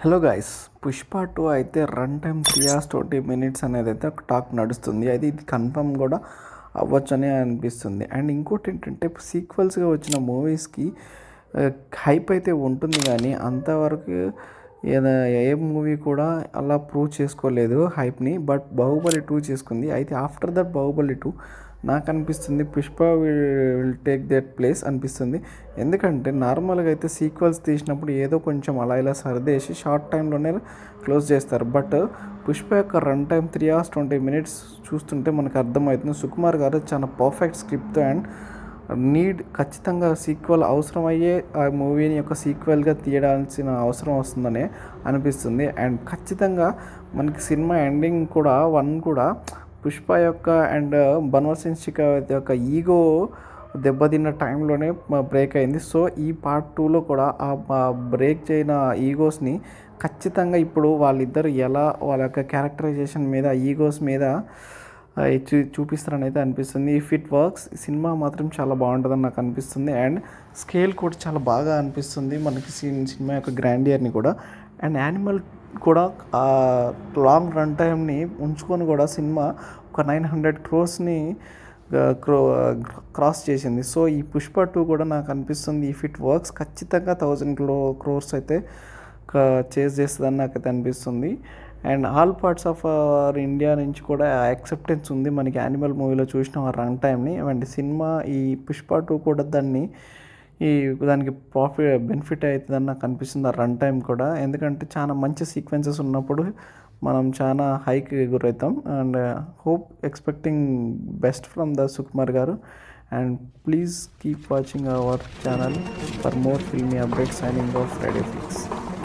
Hello guys, Pushpa 2 అయితే run time 3 hours 20 minutes అనేది అయితే ఒక టాక్ నడుస్తుంది. అయితే ఇది కన్ఫర్మ్ కూడా అవ్వచ్చని అనిపిస్తుంది. అండ్ ఇంకోటి ఏంటంటే సీక్వెల్స్గా వచ్చిన మూవీస్కి హైప్ అయితే ఉంటుంది, కానీ అంతవరకు ఏదో ఏ మూవీ కూడా అలా ప్రూవ్ చేసుకోలేదు హైప్ని. బట్ బాహుబలి 2 చేసుకుంది. అయితే ఆఫ్టర్ దట్ బాహుబలి 2 నాకు అనిపిస్తుంది Pushpa will take that place అనిపిస్తుంది. ఎందుకంటే నార్మల్గా అయితే సీక్వెల్స్ తీసినప్పుడు ఏదో కొంచెం అలా ఇలా సర్దేసి షార్ట్ టైంలోనే క్లోజ్ చేస్తారు. బట్ పుష్ప యొక్క రన్ టైం 3 hours 20 minutes చూస్తుంటే మనకు అర్థమవుతుంది సుకుమార్ గారు చాలా పర్ఫెక్ట్ స్క్రిప్ట్ అండ్ ఖచ్చితంగా సీక్వెల్ అవసరమయ్యే ఆ మూవీని యొక్క సీక్వెల్గా తీయడాల్సిన అవసరం వస్తుందని అనిపిస్తుంది. అండ్ ఖచ్చితంగా మనకి సినిమా ఎండింగ్ కూడా కూడా పుష్ప యొక్క అండ్ బన్వర్ సింగ్ షికావత్ యొక్క ఈగో దెబ్బతిన్న టైంలోనే బ్రేక్ అయింది. సో ఈ పార్ట్ 2లో కూడా ఆ బ్రేక్ చేయన ఈగోస్ని ఖచ్చితంగా ఇప్పుడు వాళ్ళిద్దరు ఎలా వాళ్ళ యొక్క క్యారెక్టరైజేషన్ మీద ఈగోస్ మీద చూపిస్తారని అయితే అనిపిస్తుంది. ఇఫ్ ఇట్ వర్క్స్ సినిమా మాత్రం చాలా బాగుంటుందని నాకు అనిపిస్తుంది. అండ్ స్కేల్ కూడా చాలా బాగా అనిపిస్తుంది మనకి సినిమా యొక్క గ్రాండియర్ని కూడా. అండ్ యానిమల్ కూడా లాంగ్ రన్ టైంని ఉంచుకొని కూడా సినిమా ఒక 900 crores క్రాస్ చేసింది. సో ఈ పుష్ప 2 కూడా నాకు అనిపిస్తుంది ఇఫ్ ఇట్ వర్క్స్ ఖచ్చితంగా 1000 crores అయితే చేజ్ చేస్తుందని నాకైతే అనిపిస్తుంది. And all parts of India నుంచి కూడా యాక్సెప్టెన్స్ ఉంది మనకి యానిమల్ మూవీలో చూసిన ఆ రన్ టైంని. అండ్ సినిమా ఈ పుష్ప 2 కూడా దానికి బెనిఫిట్ అవుతుందని నాకు అనిపిస్తుంది ఆ రన్ టైం కూడా. ఎందుకంటే చాలా మంచి సీక్వెన్సెస్ ఉన్నప్పుడు మనం చాలా హైకి గురవుతాం. And hope expecting best from the Sukumar గారు. And please keep watching our channel for more filmy updates. Signing off Friday ఫ్లిక్స్.